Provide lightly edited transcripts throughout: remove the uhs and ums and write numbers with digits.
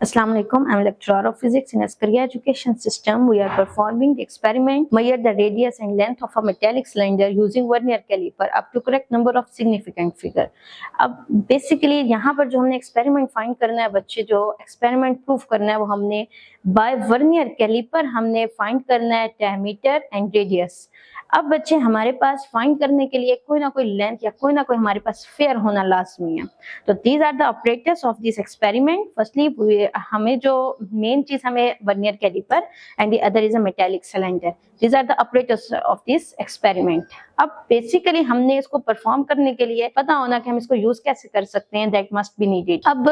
Assalamu alaikum. I'm a lecturer of physics in Askaria Education System. We are performing the experiment, measure the radius and length of a metallic cylinder using vernier caliper up to correct number of significant figure. अब basically यहाँ पर जो हमने experiment find करना है, बच्चे जो experiment proof करना है वो हमने बाय वर्नियर कैलिपर हमने फाइंड करना है डायमीटर एंड रेडियस। अब बच्चे हमारे पास फाइंड करने के लिए कोई ना कोई लेंथ या कोई ना कोई हमारे पास फेयर होना लाजमी है। तो these are the operators of this experiment. Firstly हमें जो मेन चीज हमें vernier calliper and the other is a metallic cylinder. These are the operators of this experiment. अब बेसिकली हमने इसको परफॉर्म करने के लिए पता होना कि हम इसको यूज कैसे कर सकते हैं, दैट मस्ट बी नीडेड। अब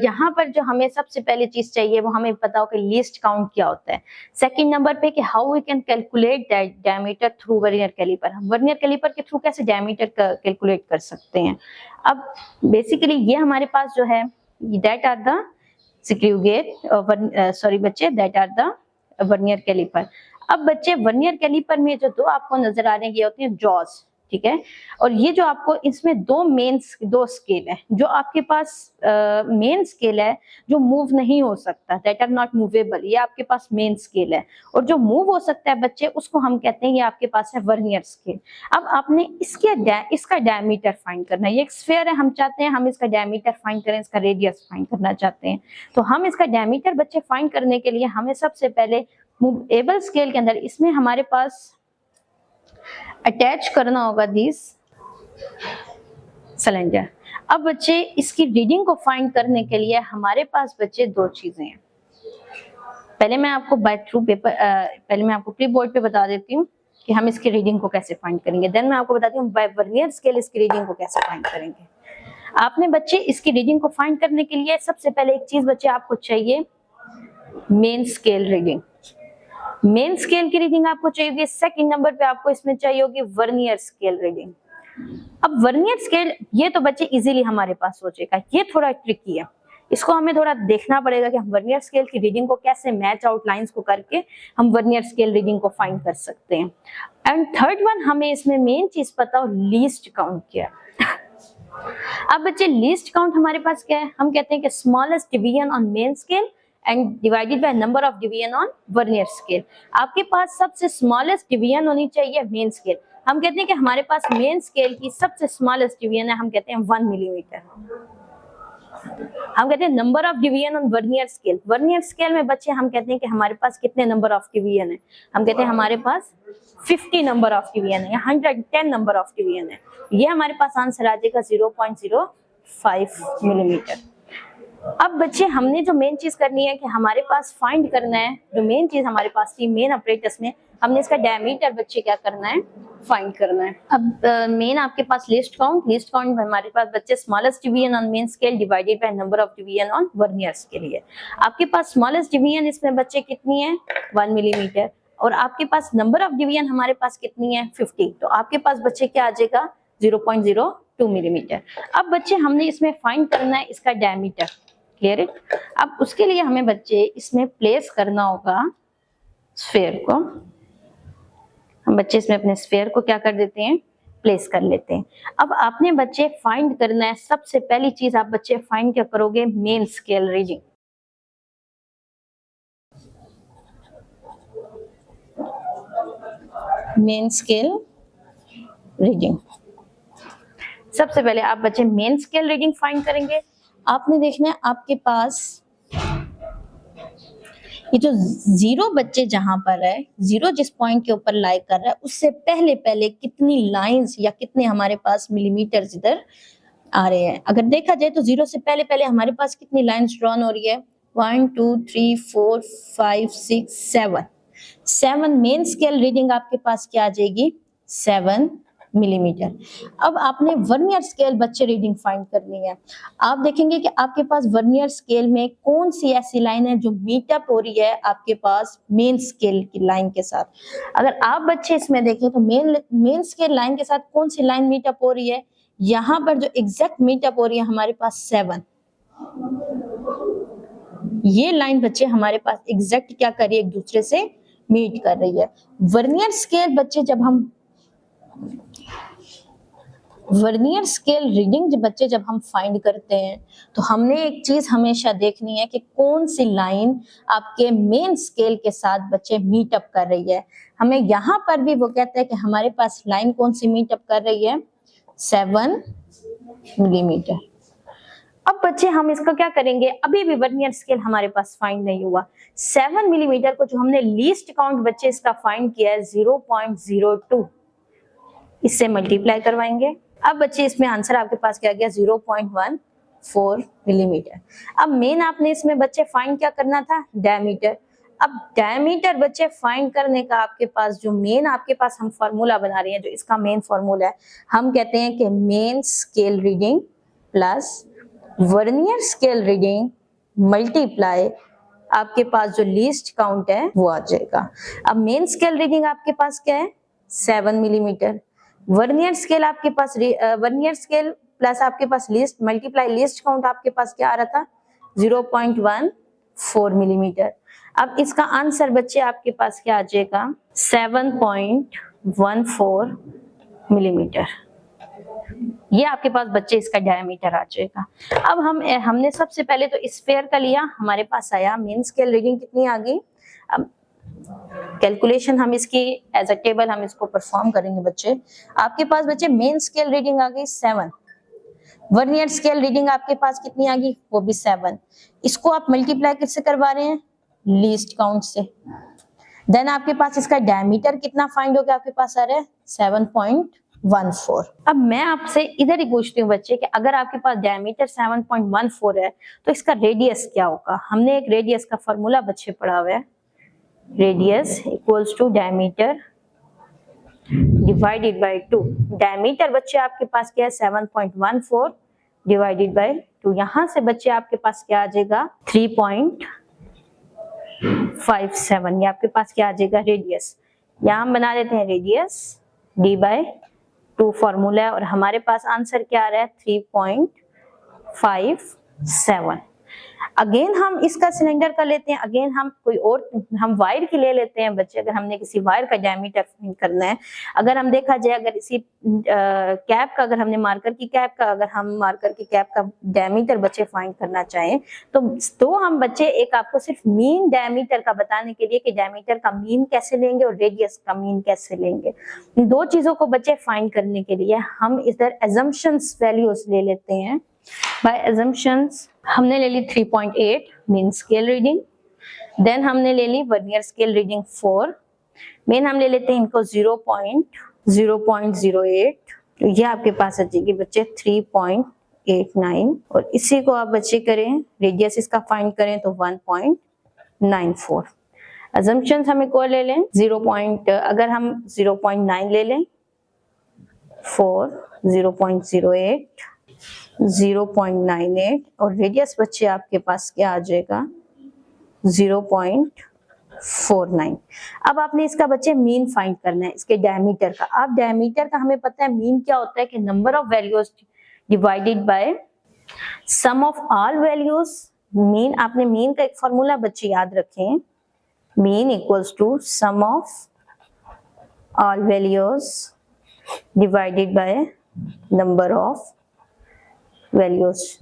यहाँ पर जो हमें सबसे पहले चीज चाहिए वो हमें पता हो कि लीस्ट काउंट क्या होता है। सेकंड नंबर पे कि how we can calculate that diameter through vernier calliper. हम वर्नियर कैलिपर के थ्रू कैसे डायमीटर कैलकुलेट कर सकते हैं। अब बेसिकली ये हमारे पास जो है that are the screw gauge, sorry बच्चे, that are the vernier calliper. अब बच्चे वर्नियर कैलिपर में जो दो आपको नजर आ रहे हैं ये होते हैं जॉज, ठीक है। और ये जो आपको इसमें दो स्केल है। जो आपके पास मेन स्केल है जो मूव नहीं हो सकता, दैट आर नॉट मूवेबल, ये आपके पास मेन स्केल है। और जो मूव हो सकता है बच्चे उसको हम कहते हैं ये आपके पास है वर्नियर स्केल। अब आपने इसका डायमीटर फाइंड करना है। ये एक स्फीयर है, हम चाहते हैं हम इसका डायमीटर फाइंड करें, इसका रेडियस फाइंड करना चाहते हैं। तो हम इसका डायमीटर बच्चे फाइंड करने के लिए हमें सबसे पहले मूवेबल स्केल के अंदर इसमें हमारे पास अटैच करना होगा दिस सिलेंडर। अब बच्चे इसकी रीडिंग को फाइंड करने के लिए हमारे पास बच्चे दो चीजें हैं। पहले मैं आपको पहले मैं आपको प्री बोर्ड पे बता देती हूँ कि हम इसकी रीडिंग को कैसे फाइंड करेंगे। देन मैं आपको बताती हूँ बाय वर्नियर स्केल इसकी रीडिंग को कैसे फाइंड करेंगे। आपने बच्चे इसकी रीडिंग को फाइंड करने के लिए सबसे पहले एक चीज बच्चे आपको चाहिए, main scale reading. Main scale की रीडिंग आपको चाहिए। सेकंड नंबर पे आपको इसमें चाहिए होगी वर्नियर स्केल रीडिंग। अब वर्नियर स्केल ये तो बच्चे इजीली हमारे पास हो जाएगा, ये थोड़ा ट्रिकी है, इसको हमें थोड़ा देखना पड़ेगा कि हम वर्नियर स्केल की रीडिंग को कैसे मैच आउट लाइंस को करके हम वर्नियर स्केल रीडिंग को फाइंड कर सकते हैं। एंड थर्ड वन, हमें इसमें मेन चीज पता हो लीस्ट काउंट क्या है। अब बच्चे लीस्ट काउंट हमारे पास क्या है, हम कहते हैं कि smallest division on main scale and divided by number of division on vernier scale. आपके पास सबसे स्मॉलेस्ट डिवीजन होनी चाहिए मेन स्केल। हम कहते हैं कि हमारे पास मेन स्केल की सबसे स्मॉलेस्ट डिवीजन है, हम कहते हैं 1 मिलीमीटर। हम कहते हैं number of division on vernier scale. Vernier scale में बच्चे हम कहते हैं कि हमारे पास कितने नंबर ऑफ डिवीजन है, हम कहते हैं हमारे पास 50 नंबर ऑफ डिवीजन है या 110 नंबर ऑफ डिवीजन है। ये हमारे पास आंसर आ जाएगा 0.05 मिलीमीटर। अब बच्चे हमने जो मेन चीज करनी है कि हमारे पास फाइंड करना है, जो मेन चीज हमारे पास थी मेन ऑपरेटर्स में, हमने इसका डायमीटर बच्चे क्या करना है, फाइंड करना है। अब मेन आपके पास लीस्ट काउंट में हमारे पास बच्चे smallest division on main scale divided by number of division on vernier scale है। आपके पास स्मॉलेस्ट डिवीजन इसमें बच्चे कितनी है, 1 मिलीमीटर। और आपके पास नंबर ऑफ डिवीजन हमारे पास कितनी है, 50। तो आपके पास बच्चे क्या आ जाएगा, 0.02 मिलीमीटर। अब बच्चे हमने इसमें फाइंड करना है इसका डायमीटर, क्लियर है। अब उसके लिए हमें बच्चे इसमें प्लेस करना होगा स्फीयर को। हम बच्चे इसमें अपने स्फीयर को क्या कर देते हैं, प्लेस कर लेते हैं। अब आपने बच्चे फाइंड करना है, सबसे पहली चीज आप बच्चे फाइंड क्या करोगे, main scale reading. Main scale reading सबसे पहले आप बच्चे मेन स्केल रीडिंग फाइंड करेंगे। आपने देखना है आपके पास ये जो जीरो बच्चे जहां पर है, जीरो जिस पॉइंट के ऊपर लाई कर रहा है उससे पहले पहले कितनी लाइंस या कितने हमारे पास मिलीमीटर इधर आ रहे हैं। अगर देखा जाए तो जीरो से पहले पहले हमारे पास कितनी लाइंस ड्रॉन हो रही है, 1 2 3 4 5 6 7 मेन स्केल रीडिंग आपके पास क्या आ जाएगी, 7 मिलीमीटर। अब आपने वर्नियर स्केल बच्चे रीडिंग फाइंड करनी है। आप देखेंगे कि आपके पास वर्नियर स्केल में कौन सी ऐसी लाइन है जो मीट अप हो रही है आपके पास मेन स्केल की लाइन के साथ। अगर आप बच्चे इसमें देखें तो मेन स्केल लाइन के साथ कौन सी लाइन मीट अप हो रही है, यहाँ पर जो एग्जैक्ट मीट अप हो रही है हमारे पास 7। ये लाइन बच्चे हमारे पास एग्जैक्ट क्या कर रही है, एक दूसरे से मीट कर रही है। वर्नियर स्केल बच्चे जब हम वर्नियर स्केल रीडिंग जब हम फाइंड करते हैं तो हमने एक चीज हमेशा देखनी है कि कौन सी लाइन आपके मेन स्केल के साथ बच्चे मीट अप कर रही है। हमें यहाँ पर भी वो कहता है कि हमारे पास लाइन कौन सी मीट अप कर रही है, 7 मिलीमीटर। अब बच्चे हम इसका क्या करेंगे, अभी भी वर्नियर स्केल हमारे पास फाइंड नहीं हुआ। 7 मिलीमीटर को जो हमने लीस्ट काउंट बच्चे इसका फाइंड किया है 0.02, इससे मल्टीप्लाई करवाएंगे। अब बच्चे इसमें आंसर आपके पास क्या गया, 0.14 मिलीमीटर। अब मेन आपने इसमें बच्चे फाइंड क्या करना था, डायमीटर। अब डायमीटर बच्चे फाइंड करने का आपके पास जो मेन आपके पास हम फॉर्मूला बना रहे हैं, जो इसका मेन फॉर्मूला है, हम कहते हैं कि main scale reading plus vernier scale reading multiply आपके पास जो लीस्ट काउंट है वो आ जाएगा। अब मेन स्केल रीडिंग आपके पास क्या है, 7 मिलीमीटर। वर्नियर स्केल आपके पास वर्नियर स्केल प्लस आपके पास लीस्ट मल्टीप्लाई लीस्ट काउंट आपके पास क्या आ रहा था, 0.14 मिलीमीटर। अब इसका आंसर बच्चे आपके पास क्या आ जाएगा, 7.14 मिलीमीटर। ये आपके पास बच्चे इसका डायमीटर आ जाएगा। अब हमने सबसे पहले तो स्फीयर का लिया, हमारे पास आया मेन स्केल रीडिंग कितनी आ गई। अब कैलकुलेशन हम इसकी एज अ टेबल हम इसको परफॉर्म करेंगे बच्चे। आपके पास बच्चे मेन स्केल रीडिंग आ गई 7, वर्नियर स्केल रीडिंग आपके पास कितनी आ गई, वो भी 7। इसको आप मल्टीप्लाई किससे करवा रहे हैं, लीस्ट काउंट से। देन आपके पास इसका डायमीटर कितना फाइंड हो गया, आपके पास आ रहा है 7.14। अब मैं आपसे इधर ही पूछती हूँ बच्चे कि अगर आपके पास डायमीटर 7.14 है तो इसका रेडियस क्या होगा। हमने एक रेडियस का फॉर्मूला बच्चे पढ़ा हुआ है, radius equals to diameter divided by 2। Diameter बच्चे आपके पास क्या है, 7.14 डिवाइडेड बाय 2। यहां से बच्चे आपके पास क्या आ जाएगा, 3.57। ये आपके पास क्या आ जाएगा, रेडियस। यहां हम बना देते हैं रेडियस d/2 फॉर्मूला है और हमारे पास आंसर क्या आ रहा है, 3.57। अगेन हम इसका सिलेंडर का लेते हैं, अगेन हम कोई और हम वायर की ले लेते हैं बच्चे। अगर हमने किसी वायर का डायमीटर फाइंड करना है, अगर हम देखा जाए अगर इसी कैप का, अगर हमने मार्कर की कैप का, अगर हम मार्कर की कैप का डायमीटर बच्चे फाइंड करना चाहें तो हम बच्चे एक आपको सिर्फ मीन डायमीटर का बताने के लिए कि डायमीटर का मीन कैसे लेंगे और रेडियस का मीन कैसे लेंगे, दो चीजों को बच्चे फाइंड करने के लिए हम इधर assumptions वैल्यूज ले लेते हैं। बाय assumptions हमने ले ली 3.8 मीन स्केल रीडिंग, देन हमने ले ली वर्नियर स्केल रीडिंग 4, मेन हम ले लेते हैं इनको 0.08, तो ये आपके पास आ जाएगी बच्चे 3.89 और इसी को आप बच्चे करें रेडियस इसका फाइंड करें तो 1.94। assumptions हम एक और ले लें, अगर हम 0.9 ले लें, 4, 0.08, 0.98 और रेडियस बच्चे आपके पास क्या आ जाएगा, 0.49। अब आपने इसका बच्चे मीन फाइंड करना है इसके डायमीटर का। आप डायमीटर का हमें पता है मीन क्या होता है कि number of values divided by sum of all values. Mean आपने मीन का एक फॉर्मूला बच्चे याद रखें, mean equals to sum of all values divided by number of values.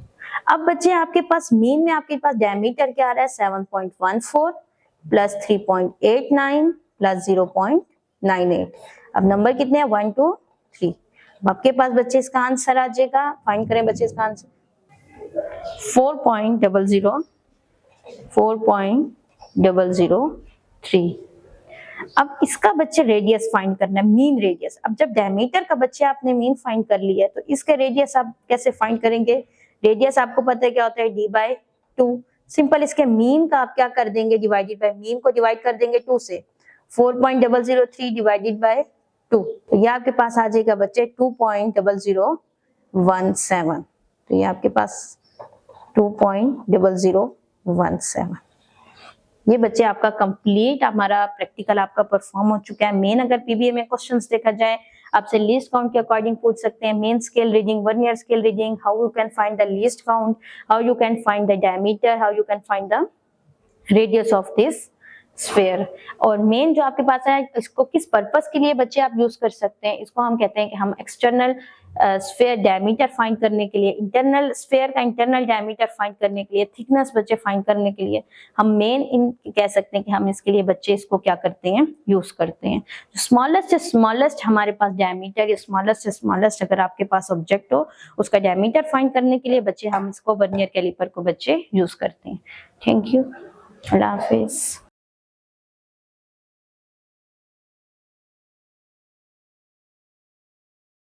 अब बच्चे आपके पास मीन में आपके पास डायमीटर क्या आ रहा है, 7.14 प्लस 3.89 प्लस 0.98। अब नंबर कितने हैं, 1 2 3। आपके पास बच्चे इसका आंसर आ जाएगा, फाइंड करें बच्चे इसका आंसर 4.003। अब इसका बच्चे रेडियस फाइंड करना है, मीन रेडियस। अब जब डायमीटर का बच्चे आपने मीन फाइंड कर लिया है तो इसके रेडियस आप कैसे फाइंड करेंगे, रेडियस आपको पता है क्या होता है, d/2। सिंपल इसके मीन का आप क्या कर देंगे, डिवाइडेड बाय मीन को डिवाइड कर देंगे 2 से, 4.003 डिवाइडेड बाय 2, तो ये आपके पास आ जाएगा बच्चे 2.0017। तो ये आपके पास 2.0017। ये बच्चे आपका कंप्लीट हमारा प्रैक्टिकल आपका परफॉर्म हो चुका है। मेन अगर पीबीए में क्वेश्चंस देखा जाए आपसे लीस्ट काउंट के अकॉर्डिंग पूछ सकते हैं, main scale reading, vernier scale reading, how you can find the least count, how you can find the diameter, how you can find the radius of this sphere. और main जो आपके पास है, इसको किस पर्पस के लिए बच्चे आप यूज कर सकते हैं, इसको हम कहते हैं कि हम एक्सटर्नल स्फेयर डायमीटर फाइंड करने के लिए, इंटरनल स्फेयर का इंटरनल डायमीटर फाइंड करने के लिए, थिकनेस बच्चे फाइंड करने के लिए हम मेन इन कह सकते हैं कि हम इसके लिए बच्चे इसको क्या करते हैं, यूज करते हैं। स्मॉलेस्ट से स्मॉलेस्ट हमारे पास डायमीटर या स्मॉलेस्ट से स्मॉलेस्ट अगर आपके पास ऑब्जेक्ट हो, उसका डायमीटर फाइंड करने के लिए बच्चे हम इसको वर्नियर कैलिपर को बच्चे यूज करते हैं। Thank you, Allah Hafiz.